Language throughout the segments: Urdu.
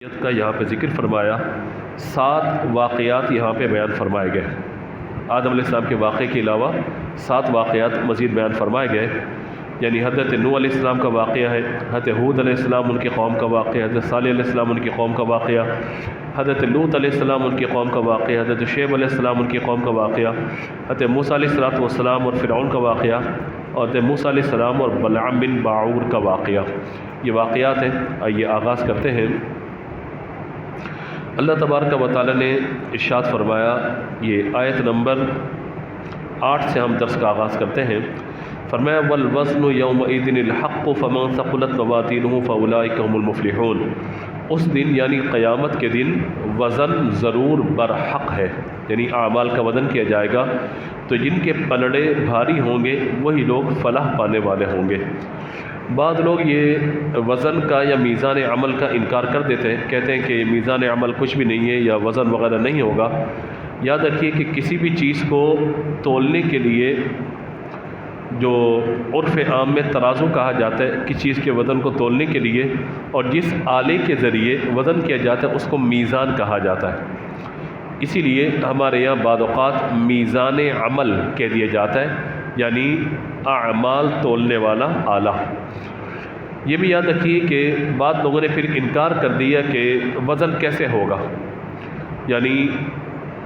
کا یہاں پہ ذکر فرمایا، 7 واقعات یہاں پہ بیان فرمائے گئے۔ آدم علیہ السلام کے واقعے کے علاوہ 7 واقعات مزید بیان فرمائے گئے، یعنی حضرت نوح علیہ السلام کا واقعہ ہے، حضرت ہود علیہ السلام ان کی قوم کا واقعہ، حضرت صالح علیہ السلام ان کی قوم کا واقعہ، حضرت لوط علیہ السلام ان کی قوم کا واقعہ، حضرت شعیب علیہ السلام ان کی قوم کا واقعہ، حضرت موسیٰ علیہ السلام اور فرعون کا واقعہ، اور حضرت موسیٰ علیہ السلام اور بلعام بن باعور کا واقعہ۔ یہ واقعات ہیں۔ آئیے آغاز کرتے ہیں۔ اللہ تبارک و تعالی نے ارشاد فرمایا، یہ آیت نمبر 8 سے ہم درس کا آغاز کرتے ہیں۔ فرمایا والوزن یومئذ الحق فمن ثقلت موازینہ فاولئک هم المفلحون۔ اس دن یعنی قیامت کے دن وزن ضرور برحق ہے، یعنی اعمال کا وزن کیا جائے گا، تو جن کے پلڑے بھاری ہوں گے وہی لوگ فلاح پانے والے ہوں گے۔ بعض لوگ یہ وزن کا یا میزان عمل کا انکار کر دیتے ہیں، کہتے ہیں کہ میزان عمل کچھ بھی نہیں ہے یا وزن وغیرہ نہیں ہوگا۔ یاد رکھیے کہ کسی بھی چیز کو تولنے کے لیے جو عرف عام میں ترازو کہا جاتا ہے، کسی چیز کے وزن کو تولنے کے لیے، اور جس آلے کے ذریعے وزن کیا جاتا ہے اس کو میزان کہا جاتا ہے۔ اسی لیے ہمارے یہاں بعض اوقات میزان عمل کہہ دیا جاتا ہے، یعنی اعمال تولنے والا آلہ۔ یہ بھی یاد رکھیے کہ بعض لوگوں نے پھر انکار کر دیا کہ وزن کیسے ہوگا، یعنی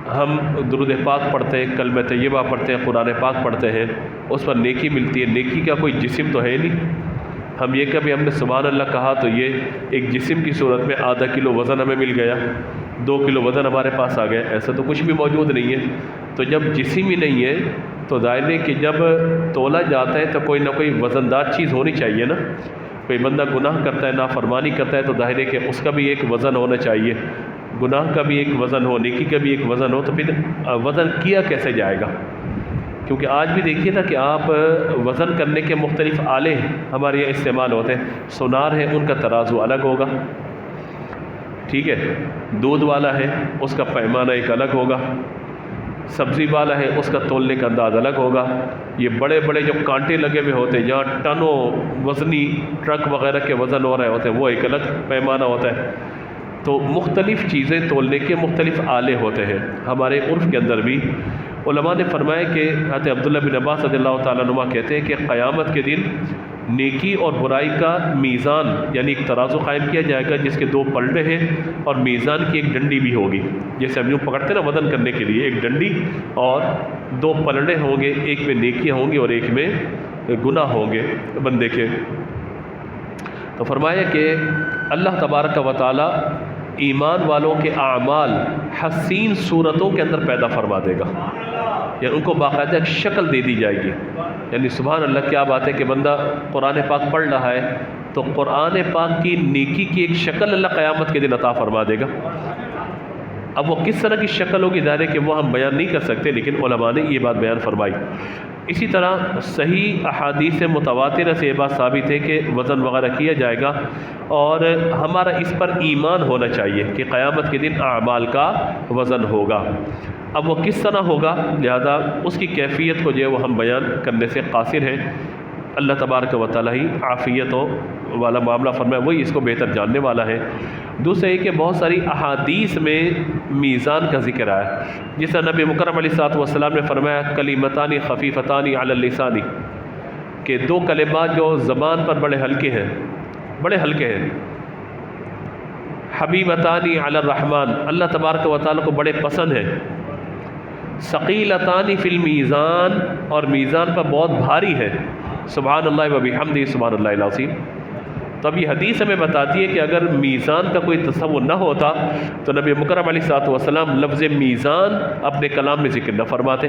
ہم درود پاک پڑھتے ہیں، کلمہ طیبہ پڑھتے ہیں، قرآن پاک پڑھتے ہیں، اس پر نیکی ملتی ہے، نیکی کا کوئی جسم تو ہے نہیں۔ ہم یہ کبھی ہم نے سبحان اللہ کہا تو یہ ایک جسم کی صورت میں آدھا کلو وزن ہمیں مل گیا، 2 کلو وزن ہمارے پاس آ گیا، ایسا تو کچھ بھی موجود نہیں ہے۔ تو جب جسم ہی نہیں ہے تو ظاہر ہے کہ جب تولا جاتا ہے تو کوئی نہ کوئی وزندار چیز ہونی چاہیے نا۔ کوئی بندہ گناہ کرتا ہے، نافرمانی کرتا ہے، تو ظاہر ہے کہ اس کا بھی ایک وزن ہونا چاہیے، گناہ کا بھی ایک وزن ہو، نیکی کا بھی ایک وزن ہو، تو پھر وزن کیا کیسے جائے گا؟ کیونکہ آج بھی دیکھیے نا کہ آپ وزن کرنے کے مختلف آلے ہمارے یہاں استعمال ہوتے ہیں۔ سونار ہے، ان کا ترازو الگ ہوگا، ٹھیک ہے، دودھ والا ہے اس کا پیمانہ ایک الگ ہوگا، سبزی والا ہے اس کا تولنے کا انداز الگ ہوگا۔ یہ بڑے بڑے جو کانٹے لگے ہوئے ہوتے ہیں، جہاں ٹنوں وزنی ٹرک وغیرہ کے وزن ہو رہے ہوتے ہیں، وہ ایک الگ پیمانہ ہوتا ہے۔ تو مختلف چیزیں تولنے کے مختلف آلے ہوتے ہیں۔ ہمارے عرف کے اندر بھی علماء نے فرمایا کہ حضرت عبداللہ بن عباس رضی اللہ تعالیٰ عنہ کہتے ہیں کہ قیامت کے دن نیکی اور برائی کا میزان یعنی ایک ترازو قائم کیا جائے گا، جس کے 2 پلڑے ہیں اور میزان کی ایک ڈنڈی بھی ہوگی، جیسے ہم یوں پکڑتے ہیں نا وزن کرنے کے لیے، ایک ڈنڈی اور 2 پلڑے ہوں گے، ایک میں نیکیاں ہوں گی اور ایک میں گناہ ہوں گے بندے کے۔ تو فرمایا کہ اللہ تبارک و تعالی ایمان والوں کے اعمال حسین صورتوں کے اندر پیدا فرما دے گا، یعنی ان کو باقاعدہ ایک شکل دے دی جائے گی۔ یعنی سبحان اللہ، کیا بات ہے کہ بندہ قرآن پاک پڑھ رہا ہے تو قرآن پاک کی نیکی کی ایک شکل اللہ قیامت کے دن عطا فرما دے گا۔ اب وہ کس طرح کی شکل ہوگی ظاہر ہے کہ وہ ہم بیان نہیں کر سکتے، لیکن علماء نے یہ بات بیان فرمائی۔ اسی طرح صحیح احادیث متواترہ سے یہ بات ثابت ہے کہ وزن وغیرہ کیا جائے گا، اور ہمارا اس پر ایمان ہونا چاہیے کہ قیامت کے دن اعمال کا وزن ہوگا۔ اب وہ کس طرح ہوگا، لہذا اس کی کیفیت کو جو ہے وہ ہم بیان کرنے سے قاصر ہیں۔ اللہ تبارک و تعالیٰ ہی عافیت والا معاملہ فرمائے، وہی اس کو بہتر جاننے والا ہے۔ دوسرا یہ کہ بہت ساری احادیث میں میزان کا ذکر آیا، جس طرح نبی مکرم علیہ الصلوۃ والسلام نے فرمایا کلمتان خفیفتان علی اللسان، کہ 2 کلمات جو زبان پر بڑے ہلکے ہیں، بڑے ہلکے ہیں، حبیبتان علی الرحمن، اللہ تبارک و تعالیٰ کو بڑے پسند ہیں، ثقیلتان فی المیزان، اور میزان پر بہت بھاری ہے، سبحان اللہ و بحمدہ سبحان اللہ العظیم۔ تو اب یہ حدیث ہمیں بتاتی ہے کہ اگر میزان کا کوئی تصور نہ ہوتا تو نبی مکرم علیہ الصلوۃ والسلام لفظ میزان اپنے کلام میں ذکر نہ فرماتے۔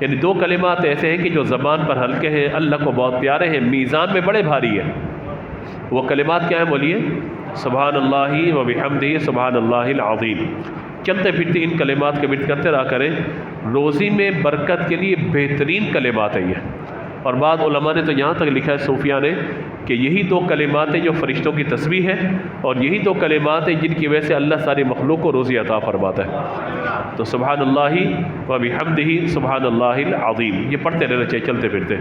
یعنی 2 کلمات ایسے ہیں کہ جو زبان پر ہلکے ہیں، اللہ کو بہت پیارے ہیں، میزان میں بڑے بھاری ہیں۔ وہ کلمات کیا ہیں بولیے؟ سبحان اللہ و بحمدہ سبحان اللہ العظیم۔ چلتے پھرتے ان کلمات کا ورد کرتے رہا کریں، روزی میں برکت کے لیے بہترین کلمات ہیں یہ۔ اور بعض علماء نے تو یہاں تک لکھا ہے صوفیاء نے کہ یہی 2 کلمات ہیں جو فرشتوں کی تسبیح ہے، اور یہی 2 کلمات ہیں جن کی وجہ سے اللہ ساری مخلوق کو روزی عطا فرماتا ہے۔ تو سبحان اللہ و بحمدہ سبحان اللہ العظیم یہ پڑھتے رہنا چاہیے چلتے پھرتے۔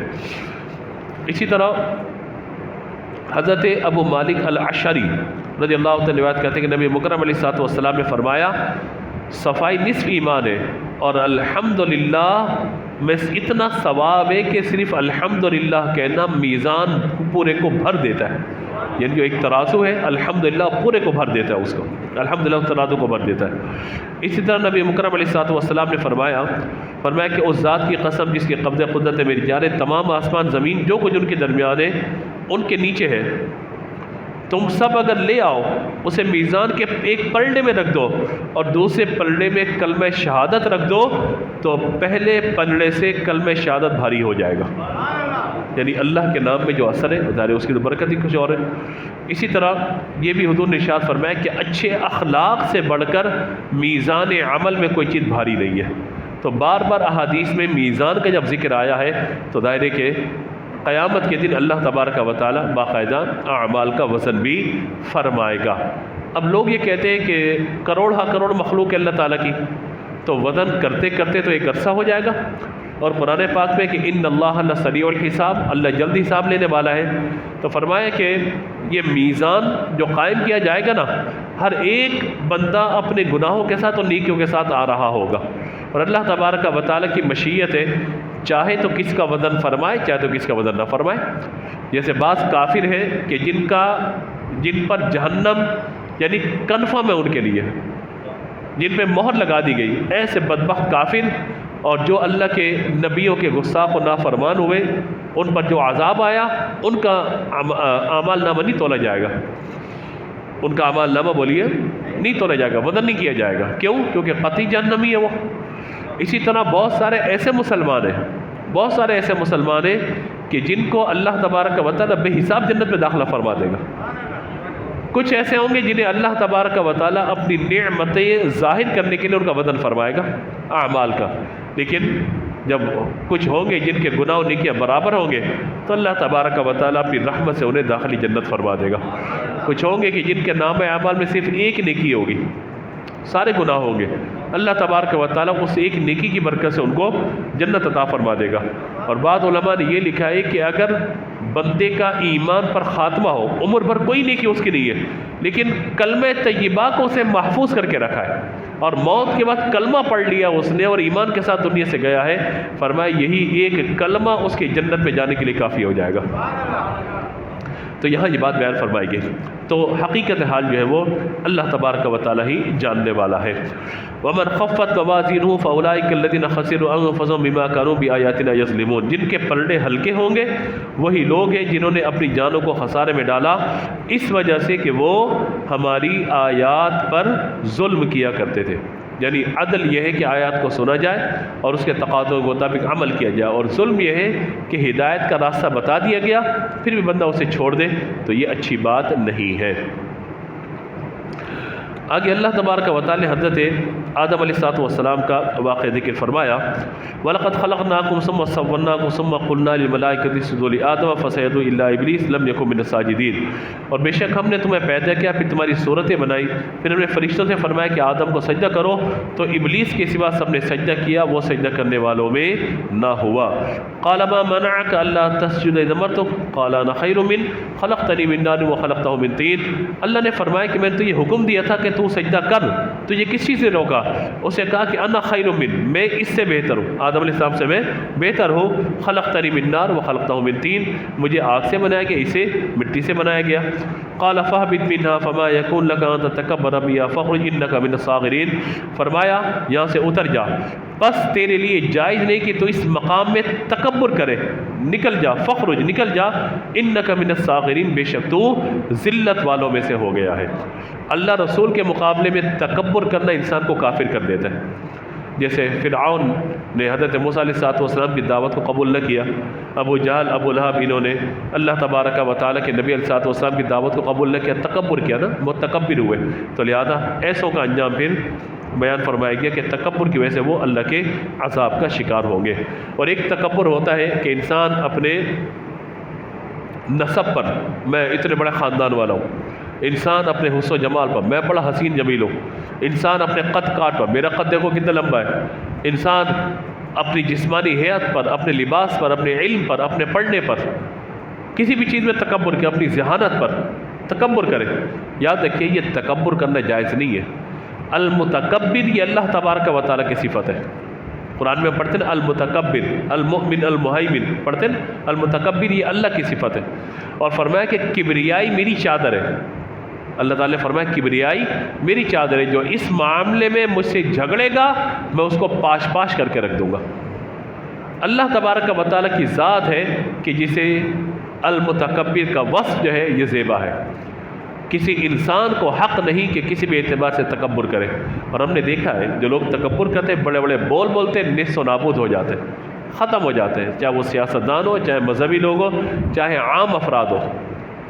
اسی طرح حضرت ابو مالک الاشعری رضی اللہ عنہ روایت کرتے ہیں کہ نبی مکرم علیہ الصلوۃ والسلام نے فرمایا صفائی نصف ایمان ہے، اور الحمدللہ میں اتنا ثواب ہے کہ صرف الحمدللہ کہنا میزان پورے کو بھر دیتا ہے، یعنی جو ایک ترازو ہے الحمدللہ پورے کو بھر دیتا ہے، اس کو الحمدللہ ترازو کو بھر دیتا ہے۔ اسی طرح نبی مکرم علیہ الصلوۃ والسلام نے فرمایا کہ اس ذات کی قسم جس کے قبضہ قدرت ہے میری جان، تمام آسمان زمین جو کچھ ان کے درمیان ہے ان کے نیچے ہے، تم سب اگر لے آؤ اسے میزان کے ایک پلڑے میں رکھ دو اور دوسرے پلڑے میں کلمہ شہادت رکھ دو، تو پہلے پلڑے سے کلمہ شہادت بھاری ہو جائے گا، یعنی اللہ کے نام میں جو اثر ہے ظاہر اس کی تو برکت ہی کچھ اور ہے۔ اسی طرح یہ بھی حضور نے ارشاد فرمایا کہ اچھے اخلاق سے بڑھ کر میزان عمل میں کوئی چیز بھاری نہیں ہے۔ تو بار بار احادیث میں میزان کا جب ذکر آیا ہے تو ظاہر ہے کہ قیامت کے دن اللہ تبارک و تعالی باقاعدہ اعمال کا وزن بھی فرمائے گا۔ اب لوگ یہ کہتے ہیں کہ کروڑ ہا کروڑ مخلوق ہے اللہ تعالیٰ کی، تو وزن کرتے کرتے تو ایک عرصہ ہو جائے گا، اور قرآن پاک میں کہ ان اللہ لسریع الحساب، اللہ جلد حساب لینے والا ہے، تو فرمایا کہ یہ میزان جو قائم کیا جائے گا نا، ہر ایک بندہ اپنے گناہوں کے ساتھ اور نیکیوں کے ساتھ آ رہا ہوگا، اور اللہ تبارک و تعالیٰ کی مشیت ہے، چاہے تو کس کا وزن فرمائے چاہے تو کس کا وزن نہ فرمائے۔ جیسے بعض کافر ہیں کہ جن پر جہنم یعنی کنفرم ہے ان کے لیے، جن پہ مہر لگا دی گئی، ایسے بدبخت کافر اور جو اللہ کے نبیوں کے گستاخ و نافرمان ہوئے ان پر جو عذاب آیا، ان کا اعمال نامہ نہیں تولا جائے گا، ان کا اعمال نامہ بولیے نہیں تولا جائے گا، وزن نہیں کیا جائے گا، کیوں؟ کیونکہ قطعی جہنمی ہے وہ۔ اسی طرح بہت سارے ایسے مسلمان ہیں کہ جن کو اللہ تبارک و تعالیٰ بے حساب جنت میں داخلہ فرما دے گا، کچھ ایسے ہوں گے جنہیں اللہ تبارک و تعالیٰ اپنی نعمتیں ظاہر کرنے کے لیے ان کا وزن فرمائے گا اعمال کا، لیکن جب کچھ ہوں گے جن کے گناہ و نیکیاں برابر ہوں گے تو اللہ تبارک و تعالیٰ اپنی رحمت سے انہیں داخلی جنت فرما دے گا۔ کچھ ہوں گے کہ جن کے نام اعمال میں صرف ایک نیکی ہوگی، سارے گناہ ہوں گے، اللہ تبارک و تعالیٰ اس ایک نیکی کی برکت سے ان کو جنت عطا فرما دے گا۔ اور بعض علماء نے یہ لکھا ہے کہ اگر بندے کا ایمان پر خاتمہ ہو، عمر بھر کوئی نیکی اس کی نہیں ہے، لیکن کلمہ طیبہ کو اسے محفوظ کر کے رکھا ہے اور موت کے بعد کلمہ پڑھ لیا اس نے اور ایمان کے ساتھ دنیا سے گیا ہے، فرمایا یہی ایک کلمہ اس کے جنت میں جانے کے لیے کافی ہو جائے گا۔ تو یہاں یہ بات بیان فرمائی گئی، تو حقیقت حال جو ہے وہ اللہ تبارک و تعالیٰ ہی جاننے والا ہے۔ وَمَنْ خَفَّتْ مَوَازِينُهُ فَأُولَٰئِكَ الَّذِينَ خَسِرُوا أَنفُسَهُم بِمَا كَانُوا بِآيَاتِنَا يَظْلِمُونَ، جن کے پلڑے ہلکے ہوں گے وہی لوگ ہیں جنہوں نے اپنی جانوں کو خسارے میں ڈالا اس وجہ سے کہ وہ ہماری آیات پر ظلم کیا کرتے تھے۔ یعنی عدل یہ ہے کہ آیات کو سنا جائے اور اس کے تقاضوں کے مطابق عمل کیا جائے، اور ظلم یہ ہے کہ ہدایت کا راستہ بتا دیا گیا پھر بھی بندہ اسے چھوڑ دے، تو یہ اچھی بات نہیں ہے۔ آگے اللہ تبارک و تعالی نے حضرت آدم علیہ السلام کا واقعہ ذکر فرمایا، وَلَقَدْ خَلَقْنَاكُمْ ثُمَّ صَوَّرْنَاكُمْ ثُمَّ قُلْنَا لِلْمَلَائِكَةِ اسْجُدُوا لِآدَمَ فَسَجَدُوا إِلَّا إِبْلِيسَ لَمْ يَكُن مِّنَ السَّاجِدِينَ، اور بے شک ہم نے تمہیں پیدا کیا، پھر تمہاری صورتیں بنائی، پھر ہم نے فرشتوں سے فرمایا کہ آدم کو سجدہ کرو، تو ابلیس کے سوا سب نے سجدہ کیا، وہ سجدہ کرنے والوں میں نہ ہوا۔ قَالَ مَا مَنَعَكَ أَلَّا تَسْجُدَ إِذْ أَمَرْتُكَ قَالَ أَنَا خَيْرٌ مِّنْهُ خَلَقْتَنِي مِن نَّارٍ وَخَلَقْتَهُ مِن طِينٍ، اللہ نے فرمایا کہ میں نے تجھے حکم دیا تھا کہ تو سجدہ کر، تجھے کس چیز سے روکا؟ اسے کہا کہ انا خیر من، میں اس سے بہتر ہوں، آدم علیہ السلام سے میں بہتر ہوں، خلقتنی من نار وخلقتہ من طین، مجھے آگ سے بنایا گیا، اسے مٹی سے بنایا گیا۔ قال فاہبط منها فما يكون لك ان تتكبر بها فاخرج انك من الصاغرین، فرمایا یہاں سے اتر جا، بس تیرے لیے جائز نہیں کہ تو اس مقام میں تکبر کرے، نکل جا، فخرج نکل جا، انک من الصاغرین، بے شک تو ذلت والوں میں سے ہو گیا ہے۔ اللہ رسول کے مقابلے میں تکبر کرنا انسان کو کافر کر دیتا ہے۔ جیسے فرعون نے حضرت موسیٰ علیہ السلام کی دعوت کو قبول نہ کیا، ابو جہل ابو لہب انہوں نے اللہ تبارک و تعالیٰ کے نبی علیہ السلام کی دعوت کو قبول نہ کیا، تکبر کیا نا، متکبر ہوئے، تو لہذا ایسوں کا انجام پھر بیان فرمایا گیا کہ تکبر کی وجہ سے وہ اللہ کے عذاب کا شکار ہوں گے۔ اور ایک تکبر ہوتا ہے کہ انسان اپنے نسب پر، میں اتنے بڑے خاندان والا ہوں، انسان اپنے حسن و جمال پر، میں بڑا حسین جمیل ہوں، انسان اپنے قد کاٹ پر، میرا قد دیکھو کتنا لمبا ہے، انسان اپنی جسمانی حیات پر، اپنے لباس پر، اپنے علم پر، اپنے پڑھنے پر، کسی بھی چیز میں تکبر کرے، اپنی ذہانت پر تکبر کرے، یاد رکھیے یہ تکبر کرنا جائز نہیں ہے. المتکبر یہ اللہ تبارک و تعالیٰ کی صفت ہے. قرآن میں پڑھتے ہیں المتکبر، المؤمن المہیمن پڑھتے ہیں. المتکبر یہ اللہ کی صفت ہے. اور فرمایا کہ کبریائی میری چادر ہے. اللہ تعالیٰ نے فرمایا کبریائی میری چادر ہے، جو اس معاملے میں مجھ سے جھگڑے گا میں اس کو پاش پاش کر کے رکھ دوں گا. اللہ تبارک و تعالیٰ کی ذات ہے کہ جسے المتکبر کا وصف جو ہے یہ زیبا ہے. کسی انسان کو حق نہیں کہ کسی بھی اعتبار سے تکبر کرے. اور ہم نے دیکھا ہے جو لوگ تکبر کرتے ہیں، بڑے بڑے بول بولتے ہیں، نصف و نابود ہو جاتے ہیں، ختم ہو جاتے ہیں، چاہے وہ سیاستدان ہو، چاہے مذہبی لوگ ہو، چاہے عام افراد ہو.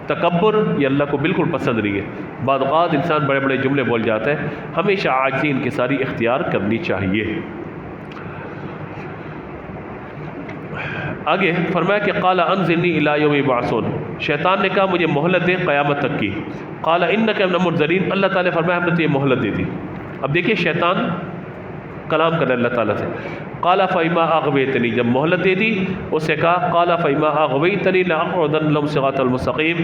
تکبر یہ اللہ کو بالکل پسند نہیں ہے. بعض اوقات انسان بڑے بڑے جملے بول جاتا ہے، ہمیشہ عاجزی انکساری اختیار کرنی چاہیے. آگے فرمایا کہ قال انظرنی الی یوم یبعثون، شیطان نے کہا مجھے مہلت دے قیامت تک کی. قال انک من المنذرین، اللہ تعالیٰ نے فرمایا ہم نے تجھے مہلت دے دی. اب دیکھیے شیطان کلام کر رہا ہے اللہ تعالیٰ سے. قال فإما أغويتنی، جب مہلت دے دی اس سے کہا قال فإما أغويتنی لأقعدن لهم صراط المستقیم.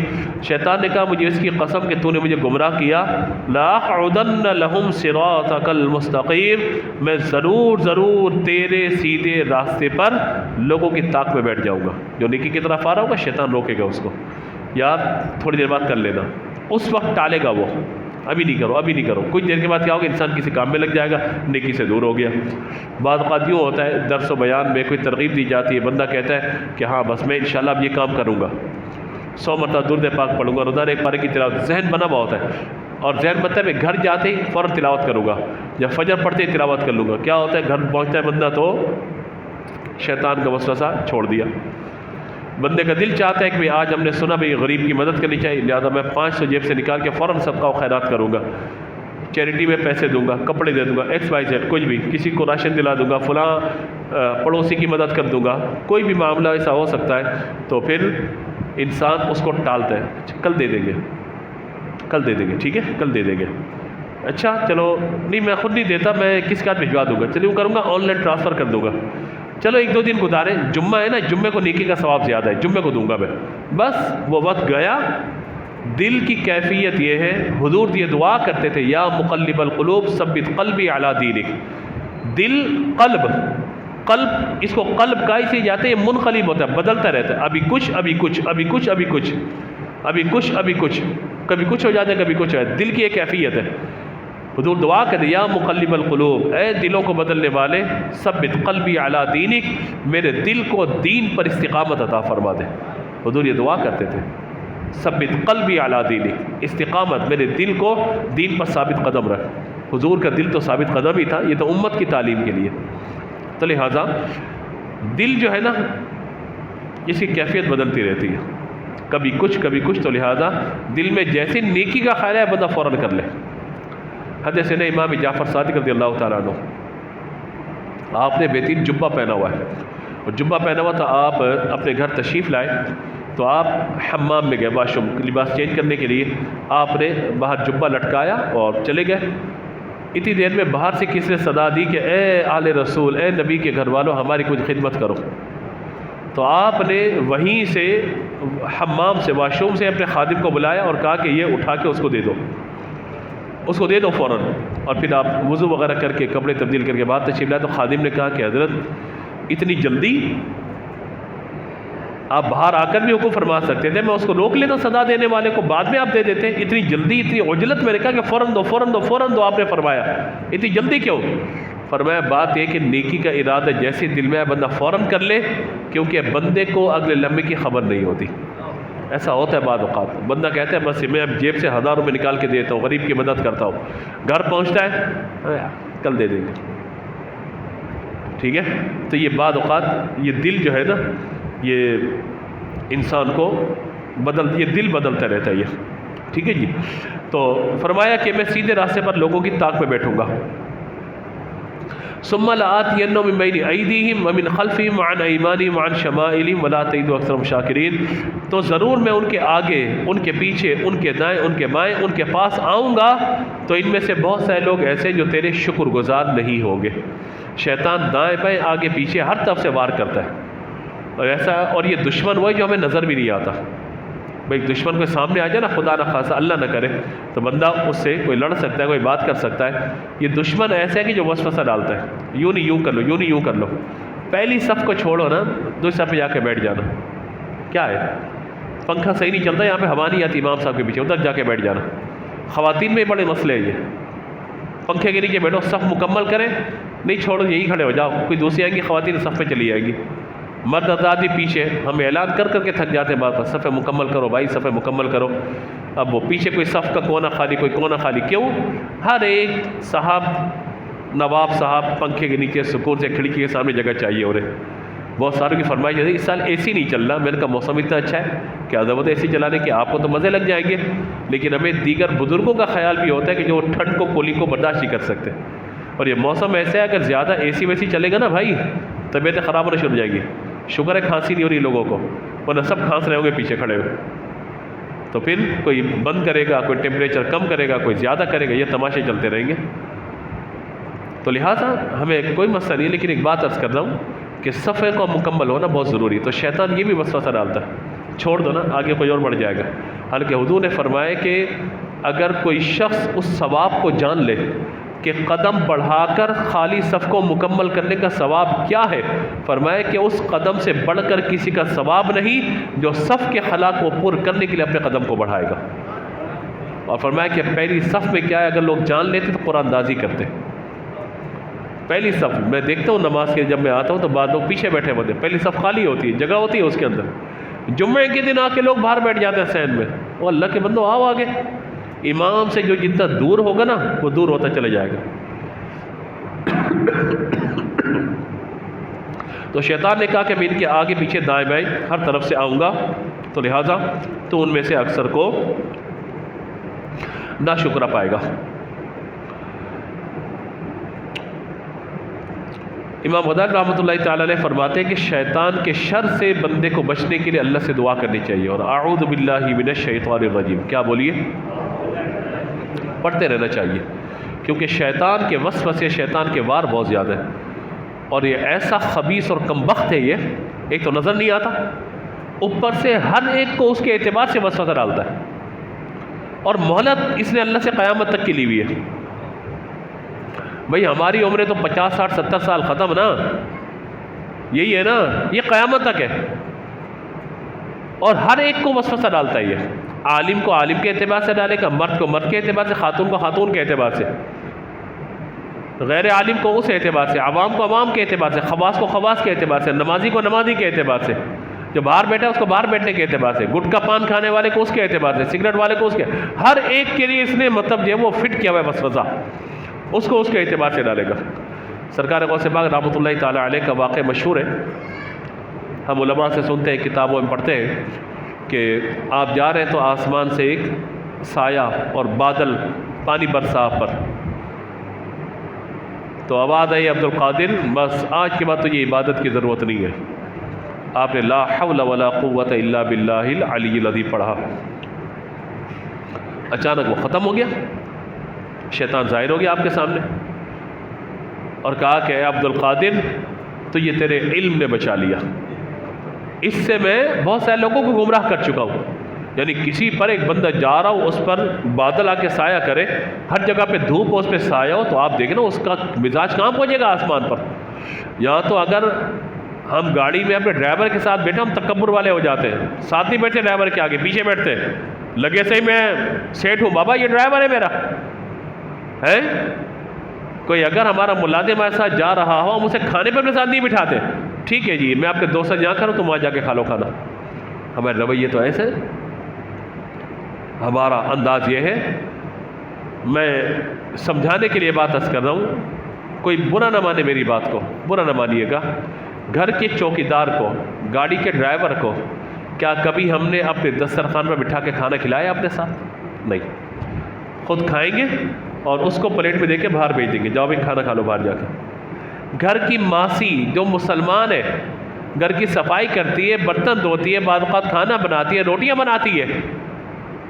شیطان نے کہا مجھے اس کی قسم کہ تو نے مجھے گمراہ کیا، لأقعدن لهم صراطك المستقیم، میں ضرور تیرے سیدھے راستے پر لوگوں کی طاق میں بیٹھ جاؤں گا. جو نیکی کی طرف آ رہا ہوگا شیطان روکے گا اس کو، یار تھوڑی دیر بعد کر لینا. اس وقت ٹالے گا وہ، ابھی نہیں کرو ابھی نہیں کرو. کچھ دیر کے بعد کیا ہوگا، انسان کسی کام میں لگ جائے گا، نیکی سے دور ہو گیا. بعض اوقات یوں ہوتا ہے درس و بیان میں کوئی ترغیب دی جاتی ہے، بندہ کہتا ہے کہ ہاں بس میں انشاءاللہ اب یہ کام کروں گا، 100 مرتبہ درود پاک پڑھوں گا، روزانہ ایک پارے کی تلاوت. ذہن بنا ہوا ہوتا ہے اور ذہن مطلب ہے گھر جاتے ہی فوراً تلاوت کروں گا، جب فجر پڑھتے ہی تلاوت کر لوں گا. کیا ہوتا ہے گھر پہنچتا ہے بندہ تو شیطان کا وسوسہ چھوڑ دیا. بندے کا دل چاہتا ہے کہ آج ہم نے سنا بھائی غریب کی مدد کرنی چاہیے، لہٰذا میں 500 جیب سے نکال کے فوراً صدقہ و خیرات کروں گا، چیریٹی میں پیسے دوں گا، کپڑے دے دوں گا، XYZ کچھ بھی، کسی کو راشن دلا دوں گا، فلاں پڑوسی کی مدد کر دوں گا. کوئی بھی معاملہ ایسا ہو سکتا ہے تو پھر انسان اس کو ٹالتا ہے، کل دے دیں گے کل دے دیں گے، ٹھیک ہے کل دے دیں گے. اچھا چلو نہیں میں خود نہیں دیتا، میں کس کا بھجوا دوں گا، چلیے وہ کروں گا آن لائن ٹرانسفر کر دوں گا. چلو 1-2 دن گزارے، جمعہ ہے نا، جمعے کو نیکی کا ثواب زیادہ ہے، جمعے کو دوں گا میں. بس وہ وقت گیا. دل کی کیفیت یہ ہے، حضور یہ دعا کرتے تھے یا مقلب القلوب ثبت قلبی علی دینک. دل قلب اس کو قلب کا اسے جاتے ہیں، منقلب ہوتا ہے، بدلتا رہتا ہے، ابھی کچھ ابھی کچھ ابھی کچھ ابھی کچھ ابھی کچھ ابھی کچھ، کبھی کچھ ہو جاتا ہے کبھی کچھ ہو جاتا ہے. دل کی ایک کیفیت ہے. حضور دعا کرتے یا مقلب القلوب، اے دلوں کو بدلنے والے، ثبت قلبی علی دینک، میرے دل کو دین پر استقامت عطا فرما دے. حضور یہ دعا کرتے تھے ثبت قلبی علی دینک، استقامت، میرے دل کو دین پر ثابت قدم رکھ. حضور کا دل تو ثابت قدم ہی تھا، یہ تو امت کی تعلیم کے لیے. تو لہٰذا دل جو ہے نا اس کی کیفیت بدلتی رہتی ہے، کبھی کچھ. تو لہٰذا دل میں جیسے نیکی کا خیال ہے بندہ فوراً کر لے. حدیث ہے نا امام جعفر صادق رضی اللہ تعالیٰ عنہ، آپ نے بہترین جبہ پہنا ہوا ہے، اور جبہ پہنا ہوا تھا. آپ اپنے گھر تشریف لائے تو آپ حمام میں گئے، واش روم لباس چینج کرنے کے لیے. آپ نے باہر جبہ لٹکایا اور چلے گئے. اتنی دیر میں باہر سے کسی نے صدا دی کہ اے آل رسول، اے نبی کے گھر والوں، ہماری کچھ خدمت کرو. تو آپ نے وہیں سے حمام سے واش روم سے اپنے خادم کو بلایا اور کہا کہ یہ اٹھا کے اس کو دے دو فوراً. اور پھر آپ وضو وغیرہ کر کے کپڑے تبدیل کر کے بعد تشریف لائے. تو خادم نے کہا کہ حضرت اتنی جلدی، آپ باہر آ کر بھی حکم فرما سکتے تھے، میں اس کو روک لیتا صدا دینے والے کو، بعد میں آپ دے دیتے. اتنی جلدی، اتنی عجلت. میں نے کہا کہ فوراً دو. آپ نے فرمایا اتنی جلدی کیوں؟ فرمایا بات یہ کہ نیکی کا ارادہ جیسے دل میں ہے بندہ فوراً کر لے، کیونکہ بندے کو اگلے لمحے کی خبر نہیں ہوتی. ایسا ہوتا ہے بعض اوقات، بندہ کہتا ہے بس میں اب جیب سے 1000 روپے نکال کے دیتا ہوں، غریب کی مدد کرتا ہوں. گھر پہنچتا ہے کل دے دیں گے، ٹھیک ہے. تو یہ بعض اوقات یہ دل جو ہے نا، یہ انسان کو یہ دل بدلتا رہتا ہے یہ، ٹھیک ہے جی. تو فرمایا کہ میں سیدھے راستے پر لوگوں کی طاق میں بیٹھوں گا. ثم لآتینہم من بین ایدیہم ومن خلفہم وعن ایمانہم وعن شمائلہم ولا تجد اکثرہم شاکرین. تو ضرور میں ان کے آگے، ان کے پیچھے، ان کے دائیں، ان کے بائیں، ان کے پاس آؤں گا تو ان میں سے بہت سارے لوگ ایسے جو تیرے شکر گزار نہیں ہوں گے. شیطان دائیں بائیں آگے پیچھے ہر طرف سے وار کرتا ہے، اور ایسا، اور یہ دشمن وہ ہے جو ہمیں نظر بھی نہیں آتا. بھائی دشمن کوئی سامنے آ جائے نا، خدا نہ خاصا اللہ نہ کرے، تو بندہ اس سے کوئی لڑ سکتا ہے، کوئی بات کر سکتا ہے. یہ دشمن ایسا ہے کہ جو وسوسہ ڈالتا ہے، یوں نہیں یوں کر لو، یوں نہیں یوں کر لو. پہلی صف کو چھوڑو نا، دوسری صف پہ جا کے بیٹھ جانا. کیا ہے، پنکھا صحیح نہیں چلتا، یہاں پہ ہوا نہیں آتی امام صاحب کے پیچھے، ادھر جا کے بیٹھ جانا. خواتین میں بڑے مسئلے ہیں یہ، پنکھے کے نیچے بیٹھو، صف مکمل کریں، نہیں چھوڑو یہیں کھڑے ہو جاؤ، کوئی دوسری آئیں گی خواتین صف پہ چلی جائے گی. مرد حضرات بھی پیچھے، ہم اعلان کر کر کے تھک جاتے ہیں بات پر، صفیں مکمل کرو بھائی، صفیں مکمل کرو. اب وہ پیچھے کوئی صف کا کونا خالی، کوئی کونا خالی، کیوں؟ ہر ایک صاحب، نواب صاحب پنکھے کے نیچے سکون سے کھڑکی کے سامنے جگہ چاہیے. اور بہت ساروں کی فرمائش ہے اس سال اے سی نہیں چل رہا. میں نے کہا موسم اتنا اچھا ہے کہ ضرورت اے سی چلانے کی، آپ کو تو مزے لگ جائیں گے، لیکن ہمیں دیگر بزرگوں کا خیال بھی ہوتا ہے کہ جو ٹھنڈ کو کولنگ کو برداشت نہیں کر سکتے. اور یہ موسم ایسا ہے اگر زیادہ اے سی ویسی چلے گا نا بھائی، طبیعتیں خراب ہونا شروع ہو جائے گی. شکر ہے کھانسی نہیں ہو رہی لوگوں کو، ورنہ سب کھانس رہے ہوں گے پیچھے کھڑے ہوئے. تو پھر کوئی بند کرے گا، کوئی ٹیمپریچر کم کرے گا، کوئی زیادہ کرے گا، یہ تماشے چلتے رہیں گے. تو لہٰذا ہمیں کوئی مسئلہ نہیں، لیکن ایک بات عرض کر رہا ہوں کہ صفحے کو مکمل ہونا بہت ضروری. تو شیطان یہ بھی وسوسہ ڈالتا ہے، چھوڑ دو نا، آگے کوئی اور بڑھ جائے گا. حالانکہ حضور نے فرمایا کہ اگر کوئی شخص اس ثواب کو جان لے کہ قدم بڑھا کر خالی صف کو مکمل کرنے کا ثواب کیا ہے، فرمایا کہ اس قدم سے بڑھ کر کسی کا ثواب نہیں جو صف کے خلا کو پور کرنے کے لیے اپنے قدم کو بڑھائے گا. اور فرمایا کہ پہلی صف میں کیا ہے، اگر لوگ جان لیتے تو قرآن اندازی کرتے. پہلی صف میں دیکھتا ہوں نماز کے جب میں آتا ہوں تو بعض لوگ پیچھے بیٹھے ہوتے ہیں، پہلی صف خالی ہوتی ہے، جگہ ہوتی ہے اس کے اندر. جمعے کے دن آ کے لوگ باہر بیٹھ جاتے ہیں سین میں. وہ اللہ کے بندو آؤ آگے. امام سے جو جتنا دور ہوگا نا وہ دور ہوتا چلے جائے گا. تو شیطان نے کہا کہ میں ان کے آگے پیچھے دائیں بائیں ہر طرف سے آؤں گا، تو لہٰذا تو ان میں سے اکثر کو ناشکرا پائے گا. امام غزالی رحمۃ اللہ تعالی علیہ فرماتے ہیں کہ شیطان کے شر سے بندے کو بچنے کے لیے اللہ سے دعا کرنی چاہیے. اور اعوذ باللہ من الشیطان الرجیم، کیا بولیے، پڑھتے رہنا چاہیے، کیونکہ شیطان کے وسوسے، شیطان کے وار بہت زیادہ ہیں. اور یہ ایسا خبیث اور کمبخت ہے، یہ ایک تو نظر نہیں آتا، اوپر سے ہر ایک کو اس کے اعتبار سے وسوسہ ڈالتا ہے. اور مہلت اس نے اللہ سے قیامت تک کی لی ہوئی ہے. بھئی ہماری عمریں تو 50 60 70 سال ختم نا، یہی ہے نا، یہ قیامت تک ہے. اور ہر ایک کو وسوسہ ڈالتا ہے. یہ عالم کو عالم کے اعتبار سے ڈالے گا، مرد کو مرد کے اعتبار سے، خاتون کو خاتون کے اعتبار سے، غیر عالم کو اس اعتبار سے، عوام کو عوام کے اعتبار سے، خواص کو خواص کے اعتبار سے، نمازی کو نمازی کے اعتبار سے، جو باہر بیٹھا ہے اس کو باہر بیٹھنے کے اعتبار سے، گٹکا پان کھانے والے کو اس کے اعتبار سے، سگریٹ والے کو اس کے، ہر ایک کے لیے اس نے مطلب جو ہے وہ فٹ کیا ہوا ہے وسوسہ، اس کو اس کے اعتبار سے ڈالے گا. سرکار غوث پاک رحمۃ اللہ تعالی علیہ کا واقعہ مشہور ہے، ہم علماء سے سنتے ہیں، کتابوں میں پڑھتے ہیں کہ آپ جا رہے ہیں تو آسمان سے ایک سایہ اور بادل پانی برسا آپ پر، تو آواز آئی عبد القادر بس آج کے بعد تو یہ عبادت کی ضرورت نہیں ہے. آپ نے لا حول ولا قوت الا باللہ العلی العظیم پڑھا. اچانک وہ ختم ہو گیا، شیطان ظاہر ہو گیا آپ کے سامنے اور کہا کہ اے عبد القادر تو یہ تیرے علم نے بچا لیا، اس سے میں بہت سارے لوگوں کو گمراہ کر چکا ہوں. یعنی کسی پر ایک بندہ جا رہا ہو، اس پر بادل آ کے سایہ کرے، ہر جگہ پہ دھوپ ہو، اس پہ سایہ ہو، تو آپ دیکھیں نا اس کا مزاج کہاں پہنچے گا آسمان پر. یہاں تو اگر ہم گاڑی میں اپنے ڈرائیور کے ساتھ بیٹھے ہم تکبر والے ہو جاتے ہیں، ساتھ نہیں بیٹھتے ڈرائیور کے آگے، پیچھے بیٹھتے ہیں، لگے سے ہی میں سیٹ ہوں، بابا یہ ڈرائیور ہے میرا ہے. کوئی اگر ہمارا ملازم ہمارے ساتھ جا رہا ہو، ہم اسے کھانے پر اپنے ساتھ نہیں بٹھاتے، ٹھیک ہے جی میں آپ کے دوست سے جہاں کروں تم وہاں جا کے کھا لو کھانا. ہمارے رویے تو ایسے، ہمارا انداز یہ ہے. میں سمجھانے کے لیے بات عرض کر رہا ہوں، کوئی برا نہ مانے میری بات کو، برا نہ مانیے گا. گھر کے چوکیدار کو، گاڑی کے ڈرائیور کو کیا کبھی ہم نے اپنے دسترخوان پر بٹھا کے کھانا کھلایا اپنے ساتھ؟ نہیں. خود کھائیں گے اور اس کو پلیٹ میں دے کے باہر بھیج دیں گے، جاؤ بھی کھانا کھا لو باہر جا کے. گھر کی ماسی جو مسلمان ہے، گھر کی صفائی کرتی ہے، برتن دھوتی ہے، بعض اوقات کھانا بناتی ہے، روٹیاں بناتی ہے،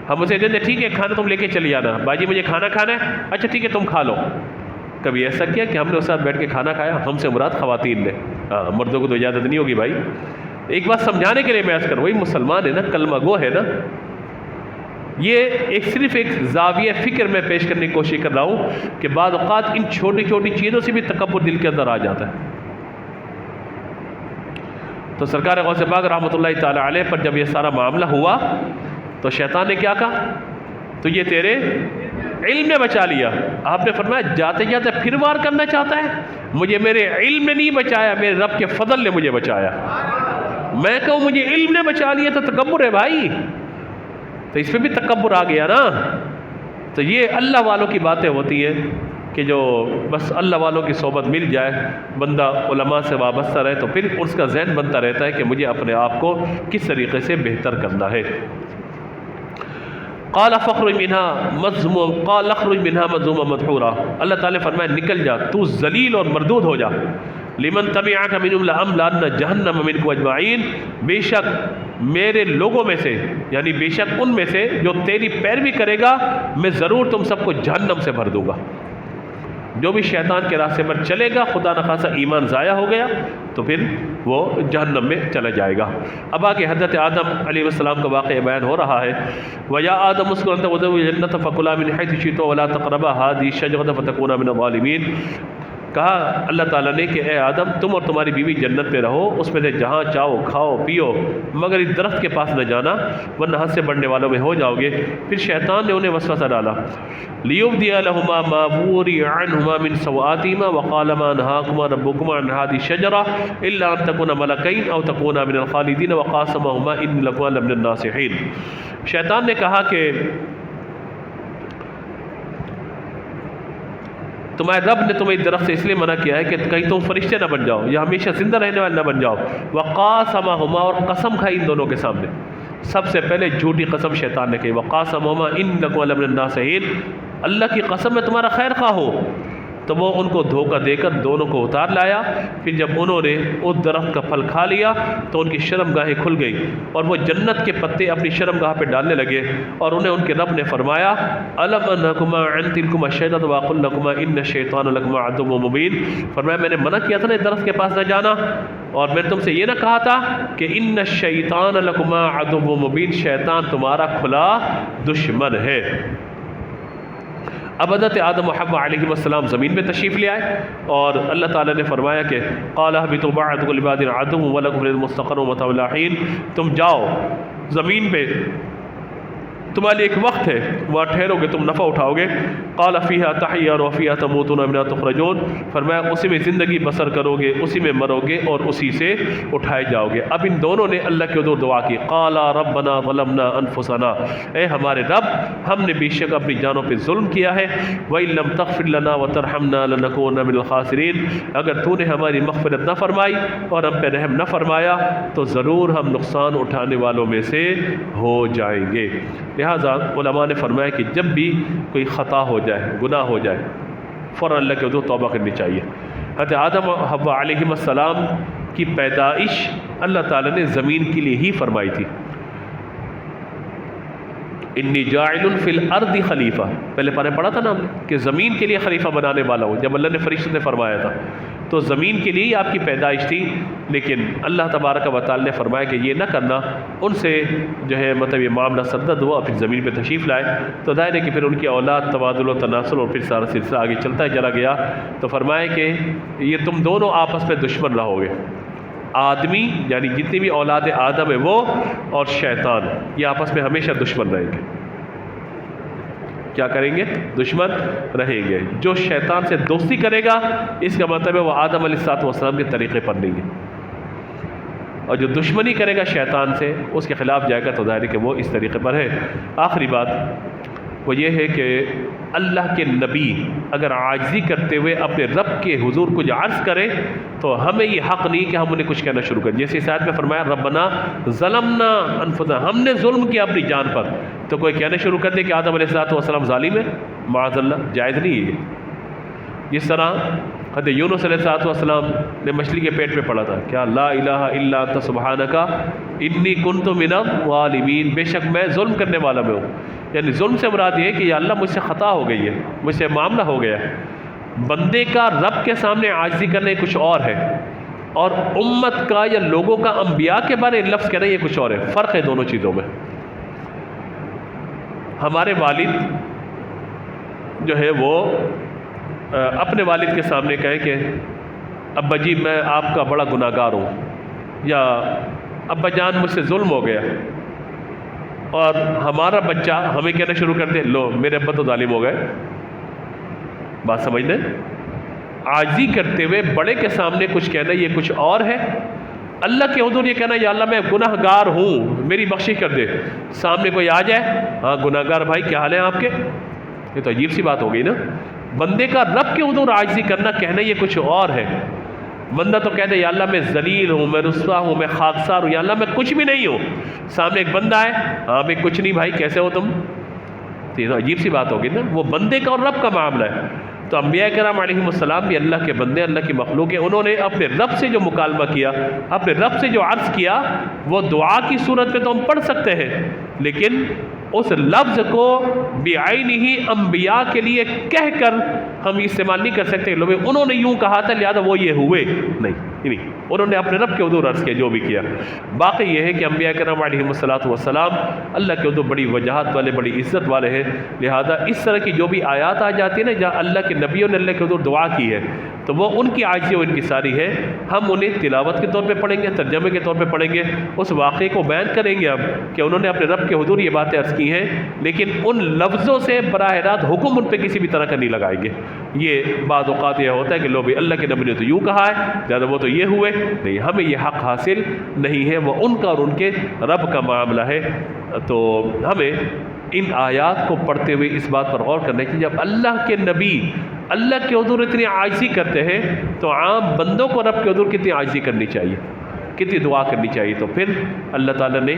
ہم اسے کہتے ہیں ٹھیک ہے کھانا تم لے کے چلی جانا، باجی مجھے کھانا کھانا ہے، اچھا ٹھیک ہے تم کھا لو. کبھی ایسا کیا کہ ہم نے اس ساتھ بیٹھ کے کھانا کھایا؟ ہم سے مراد خواتین نے، ہاں مردوں کو تو اجازت نہیں ہوگی بھائی. ایک بات سمجھانے کے لیے میں عرض کروں، وہی مسلمان ہے نا، کلمہ گو ہے نا، یہ صرف ایک زاویہ فکر میں پیش کرنے کی کوشش کر رہا ہوں کہ بعض اوقات ان چھوٹی چھوٹی چیزوں سے بھی تکبر دل کے اندر آ جاتا ہے۔ تو سرکار غوث پاک رحمۃ اللہ تعالی علیہ پر جب یہ سارا معاملہ ہوا تو شیطان نے کیا کہا؟ تو یہ تیرے علم نے بچا لیا۔ آپ نے فرمایا جاتے جاتے پھر وار کرنا چاہتا ہے؟ مجھے میرے علم نے نہیں بچایا، میرے رب کے فضل نے مجھے بچایا۔ میں کہوں مجھے علم نے بچا لیا تو تکبر ہے بھائی، تو اس پہ بھی تکبر آ گیا نا۔ تو یہ اللہ والوں کی باتیں ہوتی ہیں کہ جو بس اللہ والوں کی صحبت مل جائے، بندہ علماء سے وابستہ رہے تو پھر اس کا ذہن بنتا رہتا ہے کہ مجھے اپنے آپ کو کس طریقے سے بہتر کرنا ہے۔ قال فخرج منها مذموم قال اخرج منها مذموما مدحورا، اللہ تعالیٰ نے فرمایا نکل جا، تو ذلیل اور مردود ہو جا۔ لمن تبعك منهم لأملأن جہنم منكم اجمعین، بے شک میرے لوگوں میں سے، یعنی بے شک ان میں سے جو تیری پیروی کرے گا میں ضرور تم سب کو جہنم سے بھر دوں گا۔ جو بھی شیطان کے راستے پر چلے گا، خدا نخواستہ ایمان ضائع ہو گیا تو پھر وہ جہنم میں چلا جائے گا۔ اب آگے حضرت آدم علیہ السلام کا واقعہ بیان ہو رہا ہے۔ وَيَا آدَمُ اسْكُنْ أَنْتَ وَزَوْجُكَ الْجَنَّةَ فَكُلَا مِنْ حَيْثُ شِئْتُمَا وَلَا تَقْرَبَا هَٰذِهِ الشَّجَرَةَ فَتَكُونَا مِنَ الظَّالِمِينَ۔ کہا اللہ تعالیٰ نے کہ اے آدم تم اور تمہاری بیوی جنت میں رہو، اس میں سے جہاں چاہو کھاؤ پیو، مگر اس درخت کے پاس نہ جانا ورنہ حد سے بڑھنے والوں میں ہو جاؤ گے۔ پھر شیطان نے انہیں وسوسہ ڈالا، لِيُبْدِيَ لَهُمَا مَا وُورِيَ عَنْهُمَا مِنْ سَوْآتِهِمَا وَقَالَ مَا نَهَاكُمَا رَبُّكُمَا عَنْ هَٰذِهِ الشَّجَرَةِ إِلَّا أَن تَكُونَا مَلَكَيْنِ أَوْ تَكُونَا مِنَ الْخَالِدِينَ وَقَاسَمَهُمَا إِنِّي لَكُمَا لَمِنَ النَّاصِحِينَ۔ شیطان نے کہا کہ تمہارے رب نے تمہیں درخت سے اس لیے منع کیا ہے کہ کہیں تم فرشتے نہ بن جاؤ یا ہمیشہ زندہ رہنے والے نہ بن جاؤ۔ وقاسمہما، اور قسم کھائی ان دونوں کے سامنے، سب سے پہلے جھوٹی قسم شیطان نے کہی، وقاسمہما انکم لمن الناصحین، اللہ کی قسم میں تمہارا خیر خواہ ہوں۔ تو وہ ان کو دھوکہ دے کر دونوں کو اتار لایا۔ پھر جب انہوں نے اس درخت کا پھل کھا لیا تو ان کی شرمگاہیں کھل گئی اور وہ جنت کے پتے اپنی شرمگاہ پہ ڈالنے لگے، اور انہیں ان کے رب نے فرمایا الم انہکما عن تلکما الشجرۃ واقل لکما ان الشیطان لکما عدو مبین، فرمایا میں نے منع کیا تھا نا درخت کے پاس نہ جانا، اور میں نے تم سے یہ نہ کہا تھا کہ ان الشیطان لکما عدو مبین، شیطان تمہارا کھلا دشمن ہے۔ اب حضرت آدم و حوا علیہ السلام زمین پہ تشریف لے آئے اور اللہ تعالیٰ نے فرمایا کہ قال اهبطوا بعضكم لبعض عدو ولكم في الأرض مستقر ومتاع إلى حين، تم جاؤ زمین پہ، تمہارے لیے ایک وقت ہے، وہاں ٹھہرو گے، تم نفع اٹھاؤ گے۔ قال فيها تحيون وفيها تموتون ومنها تخرجون، فرمایا اسی میں زندگی بسر کرو گے، اسی میں مرو گے اور اسی سے اٹھائے جاؤ گے۔ اب ان دونوں نے اللہ کے حضور دعا کی، قال ربنا ظلمنا انفسنا، اے ہمارے رب ہم نے بے شک اپنی جانوں پہ ظلم کیا ہے، وَإِن لَّمْ تَغْفِرْ لَنَا وَتَرْحَمْنَا لَنَكُونَنَّ مِنَ الْخَاسِرِينَ، اگر تو نے ہماری مغفرت نہ فرمائی اور ہم پہ رحم نہ فرمایا تو ضرور ہم نقصان اٹھانے والوں میں سے ہو جائیں گے۔ لہٰذا علماء نے فرمایا کہ جب بھی کوئی خطا ہو جائے، گناہ ہو جائے، فوراً اللہ کے حضور توبہ کرنی چاہیے۔ حضرت آدم و حوا علیہ السلام کی پیدائش اللہ تعالیٰ نے زمین کے لیے ہی فرمائی تھی۔ انی جاعل فی الارض خلیفہ، پہلے پارے پڑھا تھا نا ہم نے کہ زمین کے لیے خلیفہ بنانے والا ہوں، جب اللہ نے فرشتوں سے فرمایا تھا تو زمین کے لیے ہی آپ کی پیدائش تھی، لیکن اللہ تبارک و تعالی نے فرمایا کہ یہ نہ کرنا، ان سے جو ہے مطلب یہ معاملہ سرزد ہوا، پھر زمین پہ تشریف لائے تو ظاہر ہے کہ پھر ان کی اولاد تبادل و تناسل اور پھر سارا سلسلہ آگے چلتا چلا گیا۔ تو فرمایا کہ یہ تم دونوں آپس میں دشمن رہو گے، آدمی یعنی جتنی بھی اولاد آدم ہے وہ اور شیطان، یہ آپس میں ہمیشہ دشمن رہیں گے۔ کیا کریں گے؟ دشمن رہیں گے۔ جو شیطان سے دوستی کرے گا اس کا مطلب ہے وہ آدم علیہ السلام کے طریقے پر نہیں ہے، اور جو دشمنی کرے گا شیطان سے اس کے خلاف جائے گا تو ظاہر ہے کہ وہ اس طریقے پر ہے۔ آخری بات وہ یہ ہے کہ اللہ کے نبی اگر عاجزی کرتے ہوئے اپنے رب کے حضور کچھ عرض کرے تو ہمیں یہ حق نہیں کہ ہم انہیں کچھ کہنا شروع کریں، جیسے اس آیت میں فرمایا ربنا ظلمنا انفسنا، ہم نے ظلم کیا اپنی جان پر، تو کوئی کہنا شروع کر دے کہ آدم علیہ السلام ظالم ہے، معاذ اللہ، جائز نہیں ہے یہ۔ جس طرح حضرت یونس علیہ السلام نے مچھلی کے پیٹ میں پڑا تھا، کیا لا الہ الا انت سبحانک انی کنت من الظالمین، بے شک میں ظلم کرنے والا میں ہوں، یعنی ظلم سے مراد یہ ہے کہ یا اللہ مجھ سے خطا ہو گئی ہے، مجھ سے معاملہ ہو گیا ہے۔ بندے کا رب کے سامنے عاجزی کرنا یہ کچھ اور ہے، اور امت کا یا لوگوں کا انبیاء کے بارے لفظ کہنا یہ کچھ اور ہے، فرق ہے دونوں چیزوں میں۔ ہمارے والد جو ہے وہ اپنے والد کے سامنے کہیں کہ ابا جی میں آپ کا بڑا گناہ گار ہوں، یا ابا جان مجھ سے ظلم ہو گیا، اور ہمارا بچہ ہمیں کہنا شروع کر دے لو میرے ابا تو ظالم ہو گئے. بات سمجھ لیں، عاجزی کرتے ہوئے بڑے کے سامنے کچھ کہنا یہ کچھ اور ہے، اللہ کے حضور یہ کہنا یا اللہ میں گناہ گار ہوں میری بخشش کر دے. سامنے کوئی آ جائے ہاں گناہ گار بھائی کیا حال ہے آپ کے، یہ تو عجیب سی بات ہو گئی نا. بندے کا رب کے حضور عاجزی کرنا کہنا یہ کچھ اور ہے. بندہ تو کہتے یا اللہ میں ذلیل ہوں، میں رسوا ہوں، میں خاکسار ہوں، یا اللہ میں کچھ بھی نہیں ہوں. سامنے ایک بندہ ہے ہاں میں کچھ نہیں بھائی کیسے ہو تم، تو یہ تو عجیب سی بات ہوگی نا. وہ بندے کا اور رب کا معاملہ ہے. تو انبیاء کرام علیہم السلام بھی اللہ کے بندے، اللہ کی مخلوق ہیں. انہوں نے اپنے رب سے جو مکالمہ کیا، اپنے رب سے جو عرض کیا، وہ دعا کی صورت میں تو ہم پڑھ سکتے ہیں، لیکن اس لفظ کو بعینہ انبیاء کے لیے کہہ کر ہم استعمال نہیں کر سکتے لوگ انہوں نے یوں کہا تھا لہذا وہ یہ ہوئے نہیں. انہوں نے اپنے رب کے حضور عرض کیا جو بھی کیا. باقی یہ ہے کہ انبیاء کرام علیہم السلام اللہ کے حضور بڑی وجاہت والے، بڑی عزت والے ہیں. لہذا اس طرح کی جو بھی آیات آ جاتی ہے نا جہاں اللہ کے نبیوں نے اللہ کے حضور دعا کی ہے تو وہ ان کی عاجزی و انکساری ہے. ہم انہیں تلاوت کے طور پہ پڑھیں گے، ترجمے کے طور پہ پڑھیں گے، اس واقعے کو بیان کریں گے اب کہ انہوں نے اپنے رب کے حضور یہ باتیں عرض کی ہیں، لیکن ان لفظوں سے براہ راست حکم ان پہ کسی بھی طرح کا نہیں لگائیں گے. یہ بعض اوقات یہ ہوتا ہے کہ لو بھی اللہ کے نبی نے تو یوں کہا ہے لہٰذا وہ تو یہ ہوئے نہیں. ہمیں یہ حق حاصل نہیں ہے، وہ ان کا اور ان کے رب کا معاملہ ہے. تو ہمیں ان آیات کو پڑھتے ہوئے اس بات پر غور کرنا چاہیے جب اللہ کے نبی اللہ کے حضور اتنی عاجزی کرتے ہیں تو عام بندوں کو رب کے حضور کتنی عاجزی کرنی چاہیے، کتنی دعا کرنی چاہیے. تو پھر اللہ تعالیٰ نے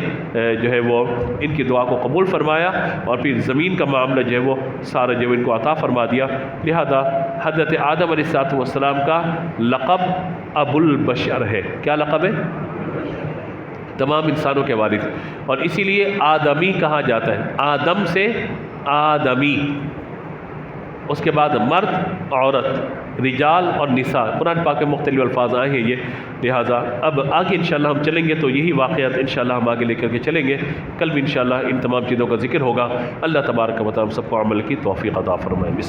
جو ہے وہ ان کی دعا کو قبول فرمایا اور پھر زمین کا معاملہ جو ہے وہ سارا جو ان کو عطا فرما دیا. لہذا حضرت آدم علیہ السلام کا لقب ابو البشر ہے. کیا لقب ہے؟ تمام انسانوں کے والد. اور اسی لیے آدمی کہا جاتا ہے، آدم سے آدمی، اس کے بعد مرد، عورت، رجال اور نساء. قرآن پاک میں مختلف الفاظ آئے ہیں یہ. لہٰذا اب آگے انشاءاللہ ہم چلیں گے تو یہی واقعات انشاءاللہ ہم آگے لے کر کے چلیں گے. کل بھی انشاءاللہ ان تمام چیزوں کا ذکر ہوگا. اللہ تبارک و تعالی ہم سب کو عمل کی توفیق عطا فرمائے.